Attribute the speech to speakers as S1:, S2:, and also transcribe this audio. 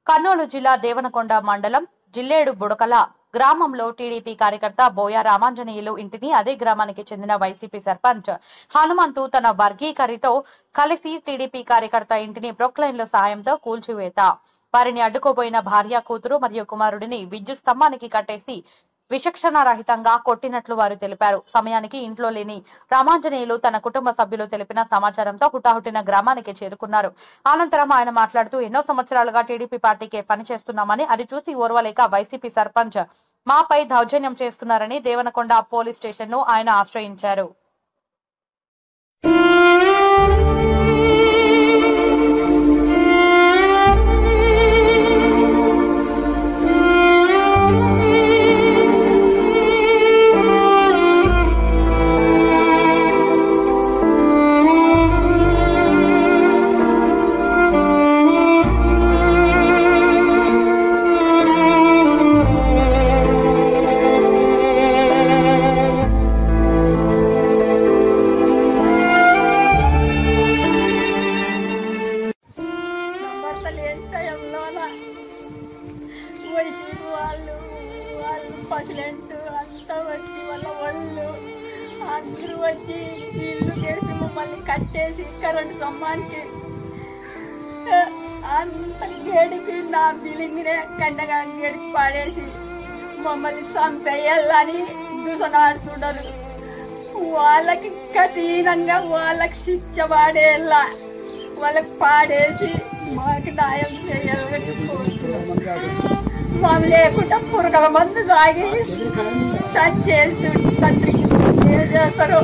S1: కర్నూలు జిల్లా దేవనకొండ మండలం జిల్లేడు బుడకల గ్రామంలో టీడీపీ కార్యకర్త బోయ రామాంజనేయులు ఇంటిని అదే గ్రామానికి చెందిన వైసీపీ సర్పంచ్ హనుమంతు తన వర్గీకరితో కలిసి టీడీపీ కార్యకర్త ఇంటిని ప్రొక్లైన్ల సాయంతో కూల్చివేత. వారిని అడ్డుకోబోయిన భార్య, కూతురు మరియు కుమారుడిని విద్యుత్ స్తంభానికి కట్టేసి విచక్షణారహితంగా కొట్టినట్లు వారు తెలిపారు. సమయానికి ఇంట్లో లేని రామాంజనేయులు తన కుటుంబ సభ్యులు తెలిపిన సమాచారంతో హుటాహుటిన గ్రామానికి చేరుకున్నారు. అనంతరం ఆయన మాట్లాడుతూ ఎన్నో సంవత్సరాలుగా టీడీపీ పార్టీకే పనిచేస్తున్నామని, అది చూసి ఓర్వలేక వైసీపీ సర్పంచ్ మాపై దౌర్జన్యం చేస్తున్నారని దేవనకొండ పోలీస్ స్టేషన్ ను ఆయన ఆశ్రయించారు.
S2: ప్రెసిడెంట్ అంతా వచ్చి వాళ్ళు అందరూ వచ్చి ఇల్లు చేసి మమ్మల్ని కట్టేసి కరెంటు స్తంభానికి అంత గేడికి నా బిల్డింగ్నే కన్నగా గేడికి పాడేసి మమ్మల్ని చంపేయాలని దూసనాడుతున్నారు. వాళ్ళకి కఠినంగా వాళ్ళకి శిక్ష పాడేలా వాళ్ళకి పాడేసి మాకు న్యాయం చేయాలని కోరుతున్నాం. మమ్మల్ని లేకుండా పురుగుల మందు తాగి చచ్చేసి తండ్రికి ఏం చేస్తారు.